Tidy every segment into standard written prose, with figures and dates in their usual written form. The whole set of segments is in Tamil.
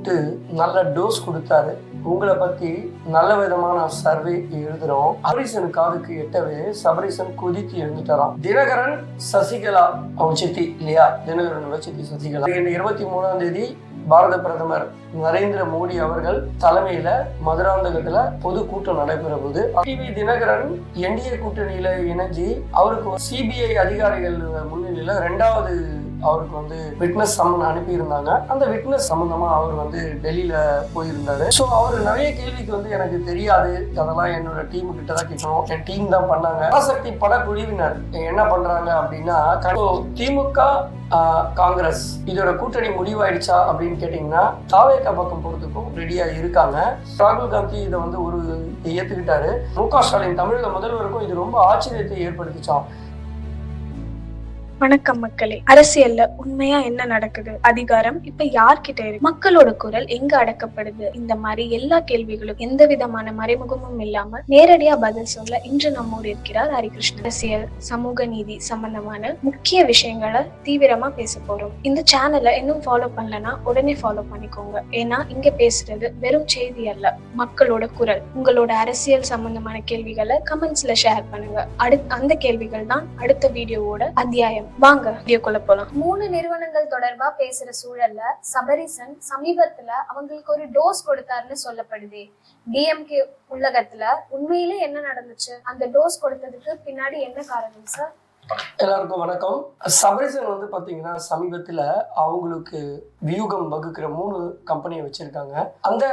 கூப்பிட்டு நல்ல டோஸ் கொடுத்தாரு. உங்களை பத்தி நல்ல விதமான சர்வே எழுதுறோம். சபரீசன் காதுக்கு எட்டவே சபரீசன் கொதித்து எழுந்துட்டாராம். தினகரன் சசிகலா அவங்க சித்தி இல்லையா, தினகரனோட சித்தி சசிகலா 23ஆம் தேதி பாரத பிரதமர் நரேந்திர மோடி அவர்கள் தலைமையில மதுராந்தகத்துல பொது கூட்டம் நடைபெற போது டிவி தினகரன் என்டிஏ கூட்டணியில இணைஞ்சு அவருக்கு சிபிஐ அதிகாரிகள் முன்னிலையில 2வது அவருக்கு விட்னஸ் சம்மன் அனுப்பி இருந்தாங்க. அந்த விட்னஸ் சம்பந்தமா அவர் டெல்லியில போயிருந்தாரு. ஸோ அவர் நிறைய கேள்விக்கு எனக்கு தெரியாது, அதெல்லாம் என்னோட டீம் கிட்ட தான் கேட்கணும், என் டீம் தான் பண்ணாங்க. பராசக்தி படக்குழுவினர் என்ன பண்றாங்க அப்படின்னா, திமுக காங்கிரஸ் இதோட கூட்டணி முடிவாயிடுச்சா அப்படின்னு கேட்டீங்கன்னா தாவேகா பக்கம் போறதுக்கும் ரெடியா இருக்காங்க. ராகுல் காந்தி இதை ஒரு ஏத்துக்கிட்டாரு. மு.க. ஸ்டாலின் தமிழக முதல்வருக்கும் இது ரொம்ப ஆச்சரியத்தை ஏற்படுத்திச்சான். வணக்கம் மக்களே. அரசியல்ல உண்மையா என்ன நடக்குது, அதிகாரம் இப்ப யார்கிட்ட இருக்கு, மக்களோட குரல் எங்க அடக்கப்படுது, இந்த மாதிரி எல்லா கேள்விகளும் எந்த விதமான மறைமுகமும் இல்லாம நேரடியா பதில் சொல்ல இன்று நம்மோடு இருக்கிறார் ஹரிகிருஷ்ணன். அரசியல், சமூக நீதி சம்பந்தமான முக்கிய விஷயங்களை தீவிரமா பேச போறோம். இந்த சேனலை இன்னும் ஃபாலோ பண்ணலன்னா உடனே ஃபாலோ பண்ணிக்கோங்க. ஏன்னா இங்க பேசுறது வெறும் செய்தி அல்ல, மக்களோட குரல். உங்களோட அரசியல் சம்பந்தமான கேள்விகளை கமெண்ட்ஸ்ல ஷேர் பண்ணுங்க. அந்த கேள்விகள் தான் அடுத்த வீடியோவோட அத்தியாயம். வாங்க வீடியோக்குள்ள போலாம். 3 நிறுவனங்கள் தொடர்பா பேசுற சூழல்ல சபரீசன் சமீபத்துல அவங்களுக்கு ஒரு டோஸ் கொடுத்தாருன்னு சொல்லப்படுது. டிஎம்கே உள்ளகத்துல உண்மையிலே என்ன நடந்துச்சு, அந்த டோஸ் கொடுத்ததுக்கு பின்னாடி என்ன காரணம் சார்? எல்லாருக்கும் வணக்கம். சபரீசன் பாத்தீங்கன்னா சமீபத்துல அவங்களுக்கு வியூகம் வகுக்கிற 3 கம்பெனியை வச்சிருக்காங்க. அந்த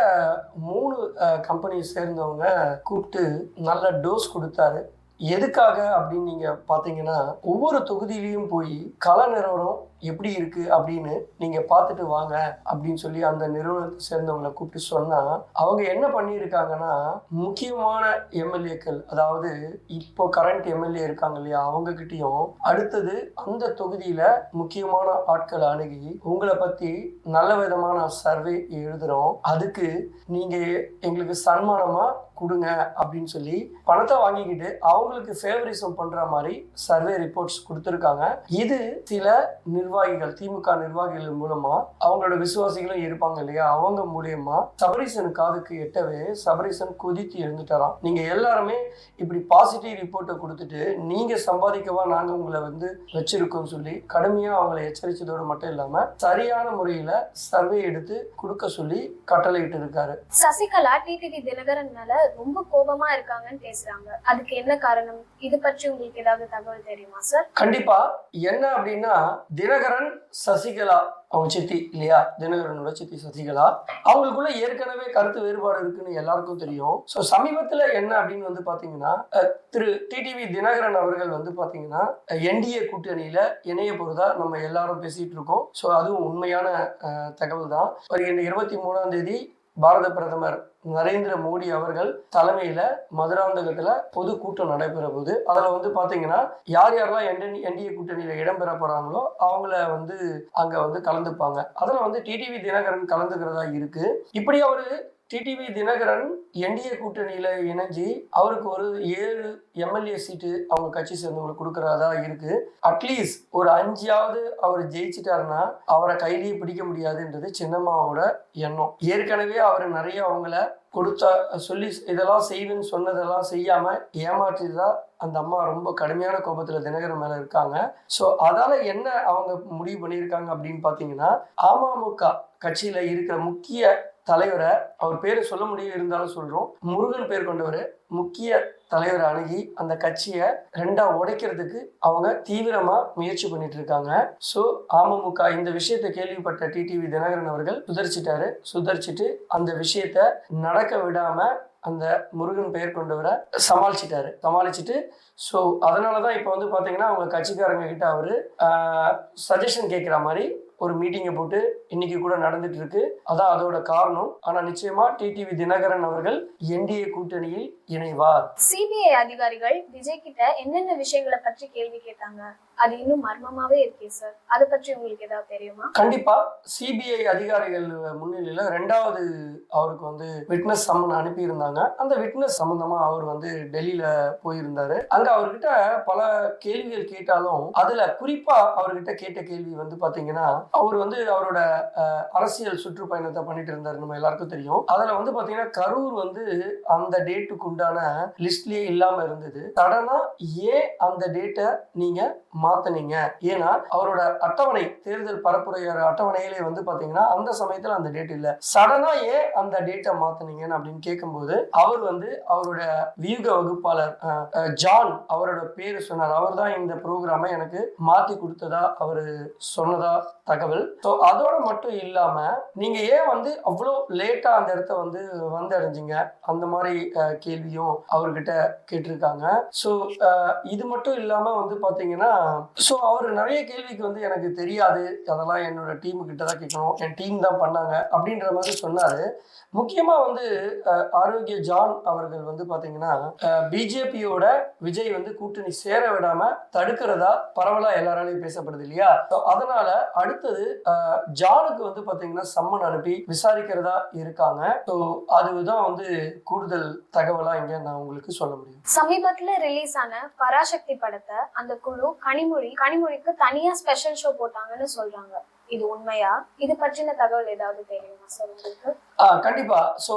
3 கம்பெனியை சேர்ந்தவங்க கூப்பிட்டு நல்ல டோஸ் கொடுத்தாரு. எதுக்காக அப்படின்னு நீங்க பாத்தீங்கன்னா, ஒவ்வொரு தொகுதியிலையும் போய் கள நிறுவனம் எப்படி இருக்கு அப்படின்னு நீங்க பார்த்துட்டு வாங்க அப்படின்னு சொல்லி அந்த நிறுவனத்தை சேர்ந்தவங்களை கூப்பிட்டு சொன்னா, அவங்க என்ன பண்ணியிருக்காங்கன்னா, முக்கியமான எம்எல்ஏக்கள், அதாவது இப்போ கரண்ட் எம்எல்ஏ இருக்காங்க இல்லையா, அவங்க கிட்டயும் அடுத்தது அந்த தொகுதியில முக்கியமான ஆட்களை அணுகி உங்களை பத்தி நல்ல விதமான சர்வே எழுதுறோம், அதுக்கு நீங்க எங்களுக்கு சன்மானமா கொடுங்க அப்படின்னு சொல்லி பணத்தை வாங்கிக்கிட்டு அவங்களுக்கு ஃபேவரிசம் பண்ற மாதிரி சர்வே ரிப்போர்ட்ஸ் கொடுத்துருக்காங்க. இது சில நிர்வாகிகள், திமுக நிர்வாகிகள் மூலமா, அவங்களோட விசுவாசிகளும் இருப்பாங்க இல்லையா, அவங்க மூலியமா சபரீசன் காதுக்கு எட்டவே சபரீசன் கொதித்து எழுந்துட்டாராம். நீங்க எல்லாருமே இப்படி பாசிட்டிவ் ரிப்போர்ட்டை கொடுத்துட்டு நீங்க சம்பாதிக்கவா நாங்க உங்களை வச்சிருக்கோம் சொல்லி கடுமையா அவங்களை எச்சரிச்சதோடு மட்டும் இல்லாம சரியான முறையில சர்வே எடுத்து கொடுக்க சொல்லி கட்டளையிட்டு இருக்காரு. சசிகலா டிடிவி தினகரன் மேல ரொம்ப கோபமா இருக்காங்கன்னு பேசுறாங்க. அதுக்கு என்ன காரணம்? இது பற்றி உங்களுக்கு ஏதாவது தகவல் தெரியுமா சார்? கண்டிப்பா. என்ன அப்படின்னா, தினகரன் சசிகலா அவங்க சித்தி இல்லையா, தினகரனோட சித்தி சசிகலா, அவங்களுக்குள்ள ஏற்கனவே கருத்து வேறுபாடு இருக்குன்னு எல்லாருக்கும் தெரியும். ஸோ சமீபத்துல என்ன அப்படின்னு பாத்தீங்கன்னா, திரு டிடிவி தினகரன் அவர்கள் பாத்தீங்கன்னா என்டிஏ கூட்டணியில இணைய போறதா நம்ம எல்லாரும் பேசிட்டு இருக்கோம். ஸோ அதுவும் உண்மையான தகவல் தான். வருகின்ற 23ஆம் தேதி பாரத பிரதமர் நரேந்திர மோடி அவர்கள் தலைமையில மதுராந்தகத்துல பொது கூட்டம் நடைபெற போது அதுல பாத்தீங்கன்னா யாரெல்லாம் என்டிஏ கூட்டணியில இடம்பெற போறாங்களோ அவங்கள அங்க கலந்துப்பாங்க. அதுல டிடிவி தினகரன் கலந்துக்கிறதா இருக்கு. இப்படி அவரு டிடிவி தினகரன் என்டிஏ கூட்டணியில இணைஞ்சு அவருக்கு ஒரு 7 எம்எல்ஏ சீட்டு அவங்க கட்சி சேர்ந்தவங்களுக்கு கொடுக்கறதா இருக்கு. அட்லீஸ்ட் ஒரு 5ஆவது அவர் ஜெயிச்சிட்டாருன்னா அவரை கையிலேயே பிடிக்க முடியாதுன்றது சின்னம்மாவோட எண்ணம். ஏற்கனவே அவர் நிறைய அவங்கள கொடுத்தா சொல்லி இதெல்லாம் செய்வேன்னு சொன்னதெல்லாம் செய்யாம ஏமாற்றிதான் அந்த அம்மா ரொம்ப கடுமையான கோபத்துல தினகரன் மேல இருக்காங்க. ஸோ அதால என்ன அவங்க முடிவு பண்ணியிருக்காங்க அப்படின்னு பாத்தீங்கன்னா, அமமுக கட்சியில இருக்கிற முக்கிய தலைவரை, அவர் பேரை சொல்ல முடியும் இருந்தாலும் சொல்றோம், முருகன் பேர் கொண்டவர், முக்கிய தலைவரை அணுகி அந்த கட்சியை 2ஆ உடைக்கிறதுக்கு அவங்க தீவிரமா முயற்சி பண்ணிட்டு இருக்காங்க. ஸோ அமமுக இந்த விஷயத்தை கேள்விப்பட்ட டிடிவி தினகரன் அவர்கள் சுதர்ச்சிட்டு அந்த விஷயத்த நடக்க விடாம அந்த முருகன் பெயர் கொண்டவரை சமாளிச்சுட்டு ஸோ அதனாலதான் இப்ப பாத்தீங்கன்னா அவங்க கட்சிக்காரங்க கிட்ட அவரு சஜஷன் கேட்கிற மாதிரி ஒரு மீட்டிங்கை போட்டு இன்னைக்கு கூட நடந்துட்டு இருக்கு. அதான் அதோட காரணம். ஆனா நிச்சயமா டிடிவி தினகரன் அவர்கள் என்டிஏ கூட்டணியில் இணைவார். சிபிஐ அதிகாரிகள் விஜய் கிட்ட என்னென்ன விஷயங்களை பற்றி கேள்வி கேட்டாங்க, அது இன்னும் மர்மமாவே இருக்கே சார், அதை பற்றி உங்களுக்கு ஏதாவது தெரியுமா? கண்டிப்பா. சிபிஐ அதிகாரிகள் முன்னிலையில 2வது அவருக்கு விட்னஸ் சம்மன் அனுப்பி இருந்தாங்க. அந்த விட்னஸ் சம்பந்தமா அவர் டெல்லியில போயிருந்தாரு. அங்க அவர்கிட்ட பல கேள்விகள் கேட்டாலும் அதுல குறிப்பா அவர்கிட்ட கேட்ட கேள்வி பாத்தீங்கன்னா, அவர் வந்து அவரோட அரசியல் சுற்றுப்பயணத்தை பண்ணிட்டு இருந்தாரு, நம்ம எல்லாருக்கும் தெரியும். அதுல வந்து பாத்தீங்கன்னா கரூர் வந்து அந்த டேட்டுக்கு உண்டான லிஸ்ட்லயே இல்லாம இருந்தது. சடனா ஏன் அந்த டேட்டை நீங்க மாத்தினீங்க? ஏன்னா அவரோட அட்டவணை, தேர்தல் பரப்புரை அட்டவணையிலே வந்து பாத்தீங்கன்னா அந்த சமயத்துல அந்த டேட் இல்ல. சடனா ஏன் அந்த டேட்டை மாத்தினீங்கன்னு அப்படின்னு கேட்கும்போது அவர் வந்து அவரோட வியூக வகுப்பாளர் ஜான் அவரோட பேரு சொன்னார். அவர் தான் இந்த ப்ரோக்ராமை எனக்கு மாத்தி கொடுத்ததா அவரு சொன்னதா தகவல். ஸோ அதோட மட்டும் இல்லாம நீங்க ஏன் வந்து அவ்வளோ லேட்டா அந்த இடத்த வந்து வந்தடைஞ்சிங்க, அந்த மாதிரி கேள்வியும் அவர்கிட்ட கேட்டிருக்காங்க. ஸோ இது மட்டும் இல்லாம வந்து பாத்தீங்கன்னா ஸோ அவர் நிறைய கேள்விக்கு வந்து எனக்கு தெரியாது, அதெல்லாம் என்னோட டீமு கிட்ட தான் கேட்கணும், என் டீம் தான் பண்ணாங்க அப்படின்ற மாதிரி சொன்னாரு. முக்கியமா வந்து ஆரோக்கிய ஜான் அவர்கள் வந்து பாத்தீங்கன்னா பிஜேபியோட விஜய் வந்து கூட்டணி சேர விடாம தடுக்கிறதா பரவலா எல்லாராலையும் பேசப்படுது இல்லையா? அதனால அடுத்தது ஜானுக்கு வந்து பாத்தீங்கன்னா சம்மன் அனுப்பி விசாரிக்கிறதா இருக்காங்க. ஸோ அதுதான் வந்து கூடுதல் தகவலா இங்க நான் உங்களுக்கு சொல்ல முடியும். சமீபத்துல ரிலீஸ் ஆன பராசக்தி படத்தை அந்த குழு கனிமொழிக்கு தனியா ஸ்பெஷல் ஷோ போட்டாங்கன்னு சொல்றாங்க. இது உண்மையா? இது பற்றின தகவல் ஏதாவது தெரியுமா சார் உங்களுக்கு? கண்டிப்பா. ஸோ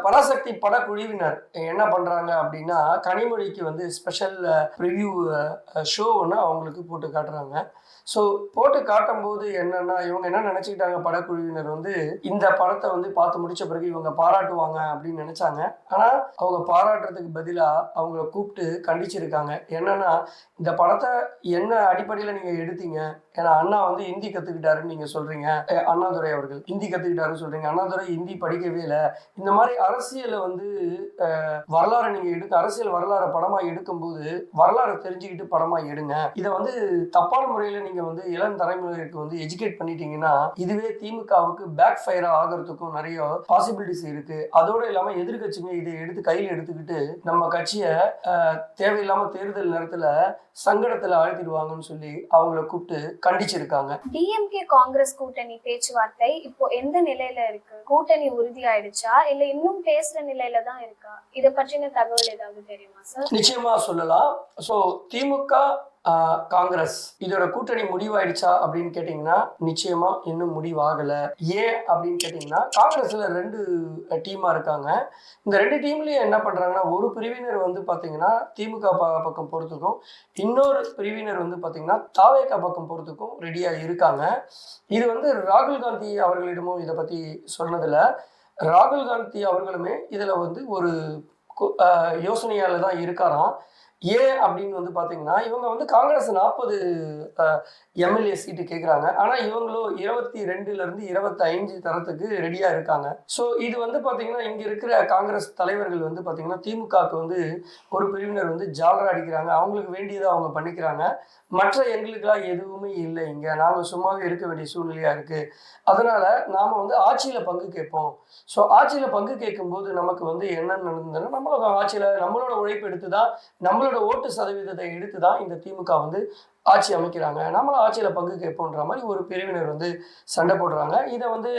பராசக்தி படக்குழுவினர் என்ன பண்றாங்க அப்படின்னா கனிமொழிக்கு வந்து ஸ்பெஷல் ரிவ்யூ ஷோ ஒன்று அவங்களுக்கு போட்டு காட்டுறாங்க. ஸோ போட்டு காட்டும் போது என்னன்னா இவங்க என்ன நினைச்சுக்கிட்டாங்க, படக்குழுவினர் வந்து இந்த படத்தை வந்து பார்த்து முடிச்ச பிறகு இவங்க பாராட்டுவாங்க அப்படின்னு நினைச்சாங்க. ஆனா அவங்க பாராட்டுறதுக்கு பதிலா அவங்கள கூப்பிட்டு கண்டிச்சிருக்காங்க. என்னன்னா இந்த படத்தை என்ன அடிப்படையில நீங்க எடுத்தீங்க, ஏன்னா அண்ணா வந்து ஹிந்தி கத்துக்கிட்டாருன்னு நீங்க சொல்றீங்க, அண்ணாதுரை அவர்கள் ஹிந்தி கத்துக்கிட்டாருன்னு சொல்றீங்க, அண்ணாதுரை ஹிந்தி படிக்கவே இல்லை. இந்த மாதிரி அரசியலை வந்து வரலாறு நீங்க அரசியல் வரலாறு படமா எடுக்கும்போது வரலாறு தெரிஞ்சுக்கிட்டு படமா எடுங்க. இதை வந்து தப்பான முறையில நீங்க வந்து இளம் தலைமுறைக்கு வந்து எஜுகேட் பண்ணிட்டீங்கன்னா இதுவே திமுகவுக்கு பேக் ஃபயர் ஆகிறதுக்கும் நிறைய பாசிபிலிட்டிஸ் இருக்கு. அதோட இல்லாம எதிர்கட்சிங்க இதை எடுத்து கையில் எடுத்துக்கிட்டு நம்ம கட்சியை தேவையில்லாம தேர்தல் நேரத்துல சங்கடத்துல ஆழ்த்திடுவாங்கன்னு சொல்லி அவங்கள கூப்பிட்டு கண்டிச்சிருக்காங்க. டிஎம்கே காங்கிரஸ் கூட்டணி பேச்சுவார்த்தை இப்போ எந்த நிலையில இருக்கு? கூட்டணி உறுதியாயிடுச்சா இல்ல இன்னும் பேசுற நிலையில தான் இருக்கா? இதை பற்றின தகவல் ஏதாவது தெரியுமா சார்? நிச்சயமா சொல்லலாம். ஸோ திமுக காங்கிரஸ் இதோட கூட்டணி முடிவாயிடுச்சா அப்படின்னு கேட்டீங்கன்னா நிச்சயமா இன்னும் முடிவாகல. ஏன் அப்படின்னு கேட்டீங்கன்னா காங்கிரஸ்ல 2 டீமா இருக்காங்க. இந்த 2 டீம்லயும் என்ன பண்றாங்கன்னா ஒரு பிரிவினர் வந்து பாத்தீங்கன்னா திமுக பக்கம் போறதுக்கும் இன்னொரு பிரிவினர் வந்து பாத்தீங்கன்னா தாவேகா பக்கம் போறதுக்கும் ரெடியா இருக்காங்க. இது வந்து ராகுல் காந்தி அவர்களிடமும் இதை பத்தி சொன்னதுல ராகுல் காந்தி அவர்களுமே இதுல வந்து ஒரு யோசனையால தான் இருக்காராம். ஏன் அப்படின்னு வந்து பாத்தீங்கன்னா இவங்க வந்து காங்கிரஸ் 40 எம்எல்ஏ சீட்டு கேட்குறாங்க. ஆனா இவங்களும் 22 to 25 தரத்துக்கு ரெடியா இருக்காங்க. ஸோ இது வந்து பாத்தீங்கன்னா இங்க இருக்கிற காங்கிரஸ் தலைவர்கள் வந்து பாத்தீங்கன்னா திமுகவுக்கு வந்து ஒரு பிரிவினர் வந்து ஜாலரா அடிக்கிறாங்க, அவங்களுக்கு வேண்டியதை அவங்க பண்ணிக்கிறாங்க, மற்ற எங்களுக்கெல்லாம் எதுவுமே இல்லை, இங்க நாங்க சும்மாவே இருக்க வேண்டிய சூழ்நிலையா இருக்கு, அதனால நாம வந்து ஆட்சியில பங்கு கேட்போம். ஸோ ஆட்சியில பங்கு கேட்கும்போது நமக்கு வந்து என்ன நடந்ததுன்னா நம்மளோட ஆட்சியில நம்மளோட உழைப்பு எடுத்துதான் நம்மளோட ஓட்டு சதவீதத்தை எடுத்துதான் இந்த திமுக வந்து ஆட்சி அமைக்கிறாங்க, நம்மளும் ஆட்சியில பங்கு கேட்போன்ற மாதிரி ஒரு பிரிவினர் வந்து சண்டை போடுறாங்க. இதை வந்து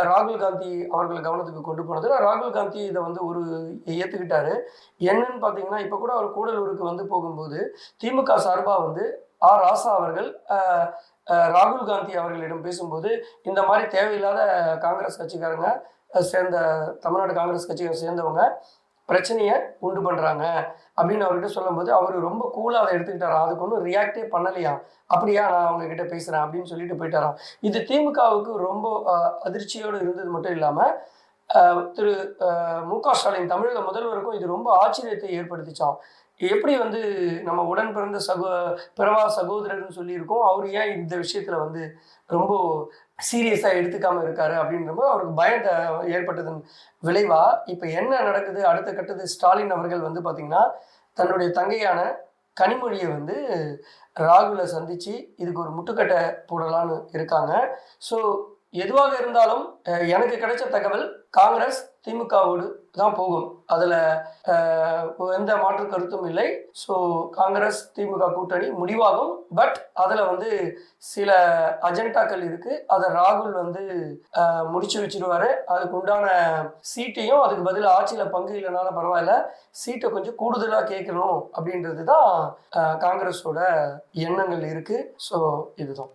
ராகுல் காந்தி அவர்கள் கவனத்துக்கு கொண்டு போனதுல ராகுல் காந்தி இதை வந்து ஏத்துக்கிட்டாரு. என்னன்னு பாத்தீங்கன்னா இப்ப கூட அவர் கூடலூருக்கு வந்து போகும்போது திமுக சார்பா வந்து ராசா அவர்கள் ராகுல் காந்தி அவர்களிடம் பேசும்போது இந்த மாதிரி தேவையில்லாத காங்கிரஸ் கட்சிக்காரங்க சேர்ந்த தமிழ்நாடு காங்கிரஸ் கட்சியை சேர்ந்தவங்க பிரச்சனையை உண்டு பண்றாங்க அப்படின்னு அவர்கிட்ட சொல்லும்போது அவர் ரொம்ப கூலா அதை எடுத்துக்கிட்டாரா, அதுக்கு ஒன்றும் ரியாக்டே பண்ணலையா, அப்படியா நான் அவங்க கிட்ட பேசுறேன் அப்படின்னு சொல்லிட்டு போயிட்டாராம். இது திமுகவுக்கு ரொம்ப அதிர்ச்சியோடு இருந்தது மட்டும் இல்லாம திரு மு.க. ஸ்டாலின் தமிழக முதல்வருக்கும் இது ரொம்ப ஆச்சரியத்தை ஏற்படுத்திச்சான். எப்படி வந்து நம்ம உடன் பிறந்த பிறவா சகோதரர்னு சொல்லியிருக்கோம், அவர் ஏன் இந்த விஷயத்துல வந்து ரொம்ப சீரியஸா எடுத்துக்காம இருக்காரு அப்படின்றப்போ அவருக்கு பயத்தை ஏற்பட்டதன் விளைவா இப்ப என்ன நடக்குது அடுத்த கட்டது, ஸ்டாலின் அவர்கள் வந்து பாத்தீங்கன்னா தன்னுடைய தங்கையான கனிமொழியை வந்து ராகுலை சந்திச்சு இதுக்கு ஒரு முட்டுக்கட்டை போடலான்னு இருக்காங்க. ஸோ எதுவாக இருந்தாலும் எனக்கு கிடைச்ச தகவல் காங்கிரஸ் திமுகவோடு தான் போகும், அதுல எந்த மாற்று கருத்தும் இல்லை. ஸோ காங்கிரஸ் திமுக கூட்டணி முடிவாகும். பட் அதுல வந்து சில அஜெண்டாக்கள் இருக்கு, அதை ராகுல் வந்து முடிச்சு வச்சிருவாரு. அதுக்கு உண்டான சீட்டையும் அதுக்கு பதில் ஆட்சியில பங்கு இல்லைனாலும் பரவாயில்ல, சீட்டை கொஞ்சம் கூடுதலா கேட்கணும் அப்படின்றது தான் காங்கிரஸோட எண்ணங்கள் இருக்கு. ஸோ இதுதான்.